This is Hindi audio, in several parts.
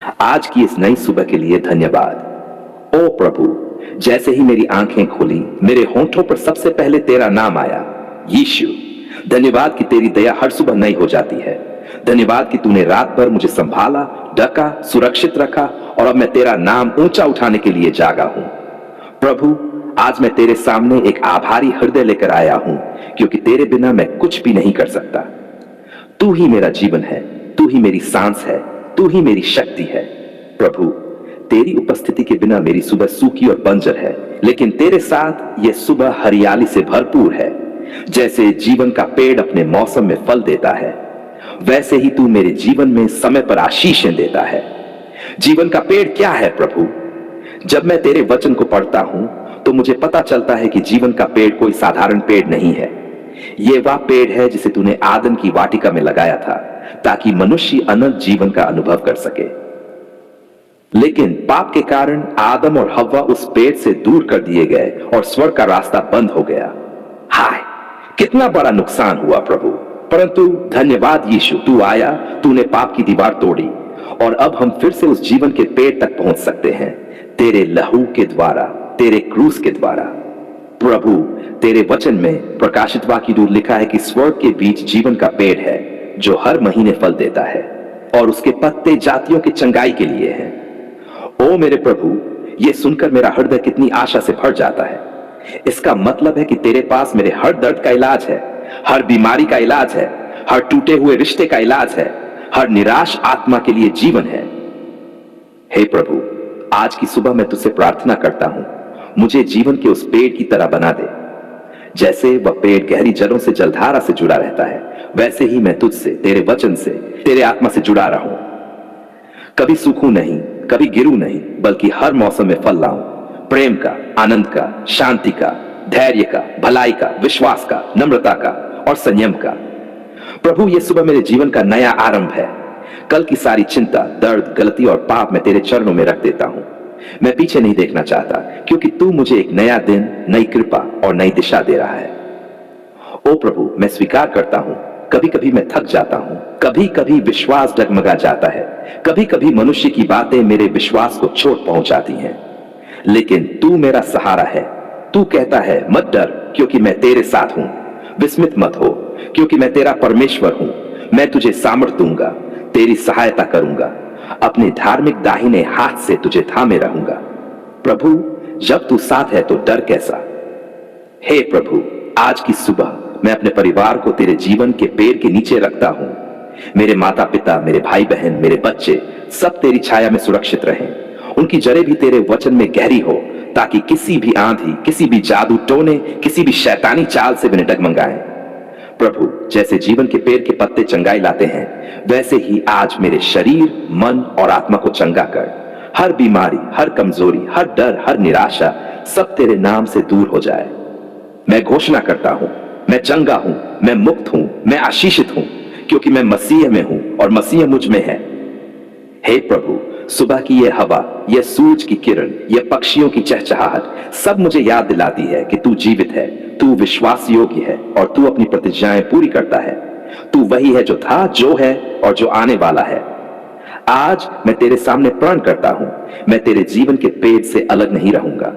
आज की इस नई सुबह के लिए धन्यवाद। ओ प्रभु, जैसे ही मेरी आंखें खुली, मेरे होंठों पर सबसे पहले तेरा नाम आया, यीशु। धन्यवाद कि तेरी दया हर सुबह नई हो जाती है। धन्यवाद कि तूने रात भर मुझे संभाला, ढका, सुरक्षित रखा और अब मैं तेरा नाम ऊंचा उठाने के लिए जागा हूं। प्रभु, आज मैं तेरे सामने एक आभारी हृदय लेकर आया हूं, क्योंकि तेरे बिना मैं कुछ भी नहीं कर सकता। तू ही मेरा जीवन है, तू ही मेरी सांस है, तू ही मेरी शक्ति है। प्रभु, तेरी उपस्थिति के बिना मेरी सुबह सूखी और बंजर है, लेकिन तेरे साथ यह सुबह हरियाली से भरपूर है। जैसे जीवन का पेड़ अपने मौसम में फल देता है, वैसे ही तू मेरे जीवन में समय पर आशीषें देता है। जीवन का पेड़ क्या है प्रभु? जब मैं तेरे वचन को पढ़ता हूं तो मुझे पता चलता है कि जीवन का पेड़ कोई साधारण पेड़ नहीं है। यह वह पेड़ है जिसे तूने आदम की वाटिका में लगाया था, ताकि मनुष्य अनंत जीवन का अनुभव कर सके। लेकिन पाप के कारण आदम और हव्वा उस पेड़ से दूर कर दिए गए और स्वर्ग का रास्ता बंद हो गया। हाय, कितना बड़ा नुकसान हुआ प्रभु। परंतु धन्यवाद यीशु, तू आया, तूने पाप की दीवार तोड़ी और अब हम फिर से उस जीवन के पेड़ तक पहुंच सकते हैं, तेरे लहू के द्वारा, तेरे क्रूस के द्वारा। प्रभु, तेरे वचन में प्रकाशित वाक्य दूर लिखा है कि स्वर्ग के बीच जीवन का पेड़ है जो हर महीने फल देता है और उसके पत्ते जातियों की चंगाई के लिए हैं। ओ मेरे प्रभु, यह सुनकर मेरा हृदय कितनी आशा से भर जाता है। इसका मतलब है कि तेरे पास मेरे हर दर्द का इलाज है, हर बीमारी का इलाज है, हर टूटे हुए रिश्ते का इलाज है, हर निराश आत्मा के लिए जीवन है। हे प्रभु, आज की सुबह मैं तुझसे प्रार्थना करता हूं, मुझे जीवन के उस पेड़ की तरह बना दे। जैसे वह पेड़ गहरी जड़ों से जलधारा से जुड़ा रहता है, वैसे ही मैं तुझसे, तेरे वचन से, तेरे आत्मा से जुड़ा रहूं। कभी सूखूं नहीं, कभी गिरूं नहीं, बल्कि हर मौसम में फल लाऊं, प्रेम का, आनंद का, शांति का, धैर्य का, भलाई का, विश्वास का, नम्रता का और संयम का। प्रभु, यह सुबह मेरे जीवन का नया आरंभ है। कल की सारी चिंता, दर्द, गलती और पाप मैं तेरे चरणों में रख देता हूं। मैं पीछे नहीं देखना चाहता, क्योंकि तू मुझे एक नया दिन, नई कृपा और नई दिशा दे रहा है। ओ प्रभु, मैं स्वीकार करता हूं, कभी कभी मैं थक जाता हूं, कभी कभी विश्वास डगमगा जाता है, कभी कभी मनुष्य की बातें मेरे विश्वास को चोट पहुंचाती हैं। लेकिन तू मेरा सहारा है। तू कहता है, मत डर, क्योंकि मैं तेरे साथ हूं। विस्मित मत हो, क्योंकि मैं तेरा परमेश्वर हूं। मैं तुझे सामर्थ दूंगा, तेरी सहायता करूंगा, अपने धार्मिक दाहिने हाथ से तुझे थामे रहूंगा। प्रभु, जब तू साथ है तो डर कैसा। हे प्रभु, आज की सुबह मैं अपने परिवार को तेरे जीवन के पेड़ के नीचे रखता हूं। मेरे माता पिता, मेरे भाई बहन, मेरे बच्चे सब तेरी छाया में सुरक्षित रहें। उनकी जड़ें भी तेरे वचन में गहरी हो, ताकि किसी भी आंधी, किसी भी जादू टोने, किसी भी शैतानी चाल से भी न डगमगाएं। प्रभु, जैसे जीवन के पेड़ के पत्ते चंगाई लाते हैं, वैसे ही आज मेरे शरीर, मन और आत्मा को चंगा कर। हर बीमारी, हर कमजोरी, हर डर, हर निराशा सब तेरे नाम से दूर हो जाए। मैं घोषणा करता हूं, मैं चंगा हूं, मैं मुक्त हूं, मैं आशीषित हूं, क्योंकि मैं मसीह में हूं और मसीह मुझ में है। हे प्रभु, सुबह की यह हवा, यह सूरज की किरण, यह पक्षियों की चहचहाहट सब मुझे याद दिलाती है कि तू जीवित है, तू विश्वास योग्य है और तू अपनी प्रतिज्ञाएं पूरी करता है। तू वही है जो था, जो है और जो आने वाला है। आज मैं तेरे सामने प्रण करता हूं, मैं तेरे जीवन के पेड़ से अलग नहीं रहूंगा।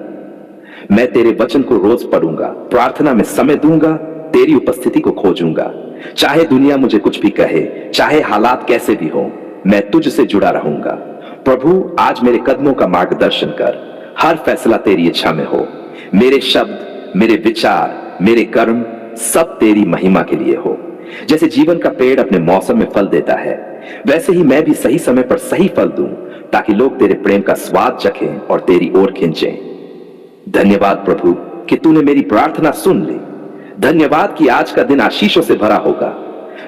मैं तेरे वचन को रोज पढ़ूंगा, प्रार्थना में समय दूंगा, तेरी उपस्थिति को खोजूंगा। चाहे दुनिया मुझे कुछ भी कहे, चाहे हालात कैसे भी हो, मैं तुझसे जुड़ा रहूंगा। प्रभु, आज मेरे कदमों का मार्गदर्शन कर, हर फैसला तेरी इच्छा में हो। मेरे शब्द, मेरे विचार, मेरे कर्म सब तेरी महिमा के लिए हो। जैसे जीवन का पेड़ अपने मौसम में फल देता है, वैसे ही मैं भी सही समय पर सही फल दूं, ताकि लोग तेरे प्रेम का स्वाद चखें और तेरी ओर खींचें। धन्यवाद प्रभु कि तूने मेरी प्रार्थना सुन ली। धन्यवाद कि आज का दिन आशीषों से भरा होगा।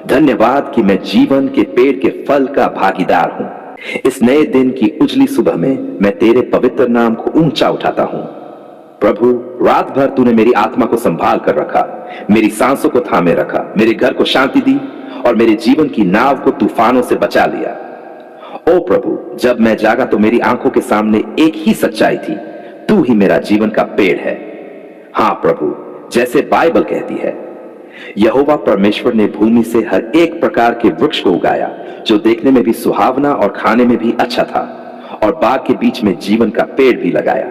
धन्यवाद कि मैं जीवन के पेड़ के फल का भागीदार हूं। इस नए दिन की उजली सुबह में मैं तेरे पवित्र नाम को ऊंचा उठाता हूं। प्रभु, रात भर तूने मेरी आत्मा को संभाल कर रखा, मेरी सांसों को थामे रखा, मेरे घर को शांति दी और मेरे जीवन की नाव को तूफानों से बचा लिया। ओ प्रभु, जब मैं जागा तो मेरी आंखों के सामने एक ही सच्चाई थी, तू ही मेरा जीवन का पेड़ है। हां प्रभु, जैसे बाइबल कहती है, यहोवा परमेश्वर ने भूमि से हर एक प्रकार के वृक्ष को उगाया जो देखने में भी सुहावना और खाने में भी अच्छा था, और बाग के बीच में जीवन का पेड़ भी लगाया।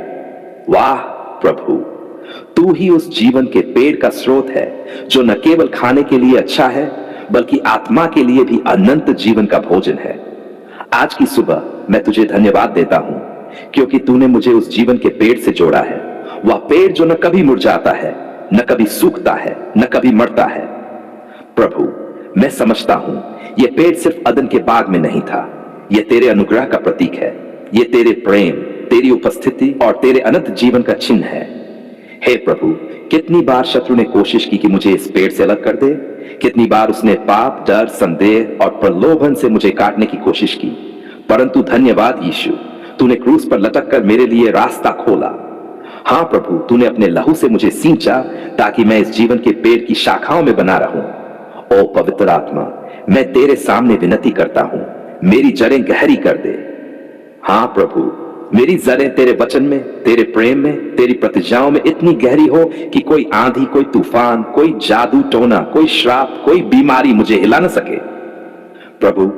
वाह प्रभु, तू ही उस जीवन के पेड़ का स्रोत है जो न केवल खाने के लिए अच्छा है बल्कि आत्मा के लिए भी अनंत जीवन का भोजन है। आज की सुबह मैं तुझे धन्यवाद देता हूं क्योंकि तूने मुझे उस जीवन के पेड़ से जोड़ा है, वह पेड़ जो न कभी मुरझाता है, न कभी सूखता है, न कभी मरता है। प्रभु, मैं समझता हूं यह पेड़ सिर्फ अदन के बाग में नहीं था, यह तेरे अनुग्रह का प्रतीक है, यह तेरे प्रेम, तेरी उपस्थिति और तेरे अनंत जीवन का चिन्ह है। हे प्रभु, कितनी बार शत्रु ने कोशिश की कि मुझे इस पेड़ से अलग कर दे, कितनी बार उसने पाप, डर, संदेह और प्रलोभन से मुझे काटने की कोशिश की, परंतु धन्यवाद यीशु, तूने क्रूस पर लटक कर मेरे लिए रास्ता खोला। हाँ प्रभु, तूने अपने लहू से मुझे सींचा ताकि मैं इस जीवन के पेड़ की शाखाओं में बना रहूं। ओ पवित्र आत्मा, मैं तेरे सामने विनती करता हूं, मेरी जड़ें गहरी कर दे। हाँ प्रभु, मेरी जड़ें तेरे वचन में, तेरे प्रेम में, तेरी प्रतिज्ञाओं में इतनी गहरी हो कि कोई आंधी, कोई तूफान, कोई जादू टोना, कोई श्राप, कोई बीमारी मुझे हिला न सके। प्रभु,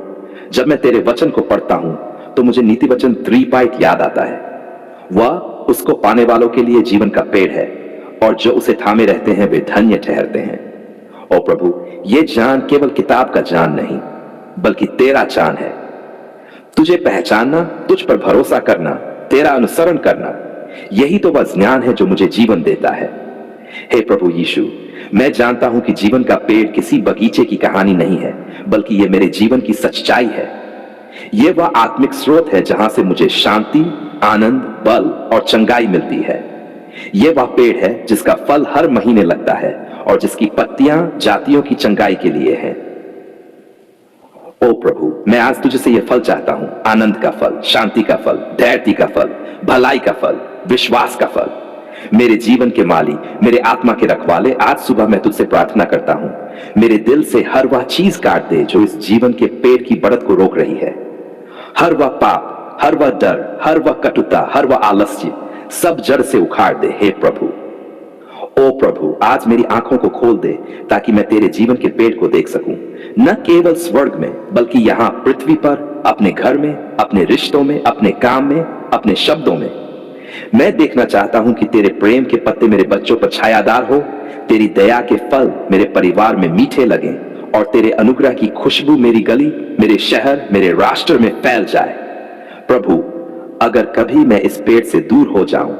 जब मैं तेरे वचन को पढ़ता हूं तो मुझे नीति वचन 3 याद आता है। वह उसको पाने वालों के लिए जीवन का पेड़ है और जो उसे थामे रहते हैं वे धन्य ठहरते हैं। ओ प्रभु, ये ज्ञान केवल किताब का ज्ञान नहीं बल्कि तेरा ज्ञान है। तुझे पहचानना, तुझ पर भरोसा करना, तेरा अनुसरण करना, यही तो वह ज्ञान है जो मुझे जीवन देता है। हे प्रभु यीशु, मैं जानता हूं कि जीवन का पेड़ किसी बगीचे की कहानी नहीं है बल्कि यह मेरे जीवन की सच्चाई है। यह वह आत्मिक स्रोत है जहां से मुझे शांति, आनंद, बल और चंगाई मिलती है। यह वह पेड़ है जिसका फल हर महीने लगता है और जिसकी पत्तियां जातियों की चंगाई के लिए हैं। ओ प्रभु, मैं आज तुझे से यह फल चाहता हूं, आनंद का फल, शांति का फल, धैर्य का फल, भलाई का फल, विश्वास का फल। मेरे जीवन के माली, मेरे आत्मा के रखवाले, आज सुबह मैं तुझसे प्रार्थना करता हूं, मेरे दिल से हर वह चीज काट दे जो इस जीवन के पेड़ की बढ़त को रोक रही है। हर वह पाप, हर वह डर, हर वह कटुता, हर वह आलस्य, सब जड़ से उखाड़ दे। हे प्रभु, ओ प्रभु, आज मेरी आंखों को खोल दे ताकि मैं तेरे जीवन के पेड़ को देख सकूं, न केवल स्वर्ग में बल्कि यहां पृथ्वी पर, अपने घर में, अपने रिश्तों में, अपने काम में, अपने शब्दों में। मैं देखना चाहता हूं कि तेरे प्रेम के पत्ते मेरे बच्चों पर छायादार हो, तेरी दया के फल मेरे परिवार में मीठे लगें और तेरे अनुग्रह की खुशबू मेरी गली, मेरे शहर, मेरे राष्ट्र में फैल जाए। प्रभु, अगर कभी मैं इस पेड़ से दूर हो जाऊं,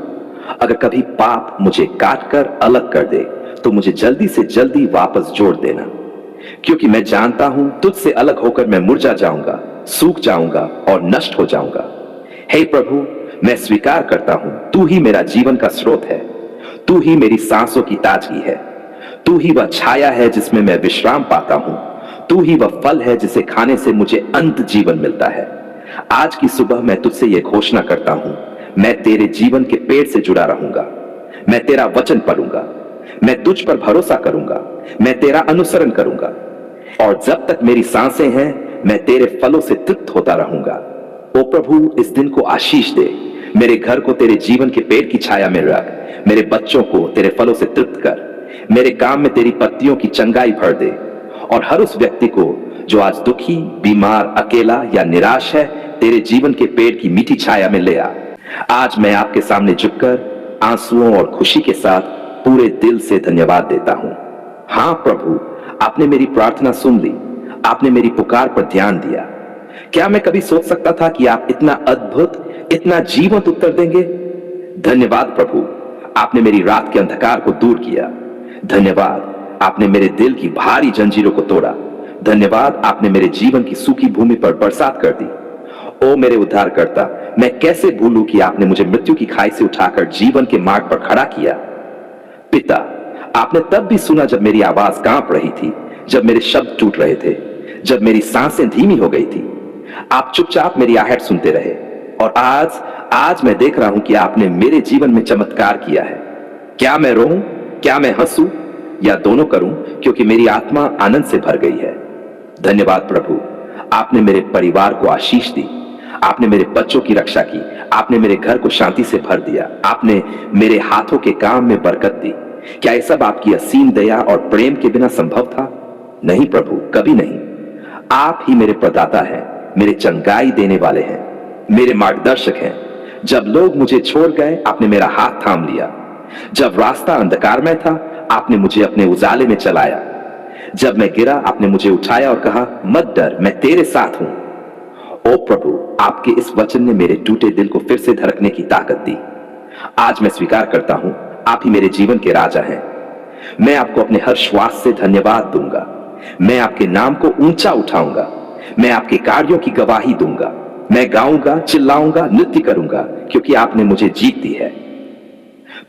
अगर कभी पाप मुझे काट कर अलग कर दे तो मुझे जल्दी से जल्दी वापस जोड़ देना, क्योंकि मैं जानता हूं तुझसे अलग होकर मैं मुरझा जाऊंगा, सूख जाऊंगा और नष्ट हो जाऊंगा। हे प्रभु, मैं स्वीकार करता हूं तू ही मेरा जीवन का स्रोत है, तू ही मेरी सांसों की ताजगी है, तू ही वह छाया है जिसमें मैं विश्राम पाता हूं, तू ही वह फल है जिसे खाने से मुझे अंत जीवन मिलता है। आज की सुबह मैं तुझसे यह घोषणा करता हूं, मैं तेरे जीवन के पेड़ से जुड़ा रहूंगा, मैं तेरा वचन पढ़ूंगा, मैं तुझ पर भरोसा करूंगा, मैं तेरा अनुसरण करूंगा और जब तक मेरी सांसें हैं मैं तेरे फलों से तृप्त होता रहूंगा। ओ प्रभु, इस दिन को आशीष दे, मेरे घर को तेरे जीवन के पेड़ की छाया में रख, मेरे बच्चों को तेरे फलों से तृप्त कर, मेरे काम में तेरी पत्तियों की चंगाई भर दे और हर उस व्यक्ति को जो आज दुखी, बीमार, अकेला या निराश है तेरे जीवन के पेड़ की मीठी छाया में ले आ। आज मैं आपके सामने झुककर आंसुओं और खुशी के साथ पूरे दिल से धन्यवाद देता हूं। हां प्रभु, आपने मेरी प्रार्थना सुन ली, आपने मेरी पुकार पर ध्यान दिया। क्या मैं कभी सोच सकता था कि आप इतना अद्भुत, इतना जीवंत उत्तर देंगे? धन्यवाद प्रभु, आपने मेरी रात के अंधकार को दूर किया। धन्यवाद, आपने मेरे दिल की भारी जंजीरों को तोड़ा। धन्यवाद, आपने मेरे जीवन की सूखी भूमि पर बरसात कर दी। ओ मेरे उद्धारकर्ता, मैं कैसे भूलूं कि आपने मुझे मृत्यु की खाई से उठाकर जीवन के मार्ग पर खड़ा किया। पिता, आपने तब भी सुना जब मेरी आवाज कांप रही थी, जब मेरे शब्द टूट रहे थे, जब मेरी सांसें धीमी हो गई थी। आप चुपचाप मेरी आहट सुनते रहे और आज मैं देख रहा हूं कि आपने मेरे जीवन में चमत्कार किया है। क्या मैं रोऊं, क्या मैं हंसूं या दोनों करूं, क्योंकि मेरी आत्मा आनंद से भर गई है। धन्यवाद प्रभु, आपने मेरे परिवार को आशीष दी, आपने मेरे बच्चों की रक्षा की, आपने मेरे घर को शांति से भर दिया, आपने मेरे हाथों के काम में बरकत दी, क्या यह सब आपकी असीम दया और प्रेम के बिना संभव था? नहीं प्रभु, कभी नहीं। आप ही मेरे प्रदाता हैं, मेरे चंगाई देने वाले हैं, मेरे मार्गदर्शक हैं। जब लोग मुझे छोड़ गए, आपने मेरा हाथ थाम लिया। जब रास्ता अंधकार में था, आपने मुझे अपने उजाले में चलाया। जब मैं गिरा, आपने मुझे उठाया और कहा, मत डर, मैं तेरे साथ हूं। ओ प्रभु, आपके इस वचन ने मेरे टूटे दिल को फिर से धड़कने की ताकत दी। आज मैं स्वीकार करता हूं, आप ही मेरे जीवन के राजा हैं। मैं आपको अपने हर श्वास से धन्यवाद दूंगा। मैं आपके नाम को ऊंचा उठाऊंगा। मैं आपके कार्यों की गवाही दूंगा। मैं गाऊंगा, चिल्लाऊंगा, नृत्य करूंगा, क्योंकि आपने मुझे जीत दी है।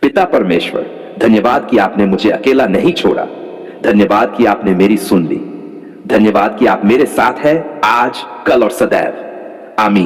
पिता परमेश्वर, धन्यवाद कि आपने मुझे अकेला नहीं छोड़ा। धन्यवाद कि आपने मेरी सुन ली। धन्यवाद कि आप मेरे साथ हैं आज, कल और सदैव। आमीन।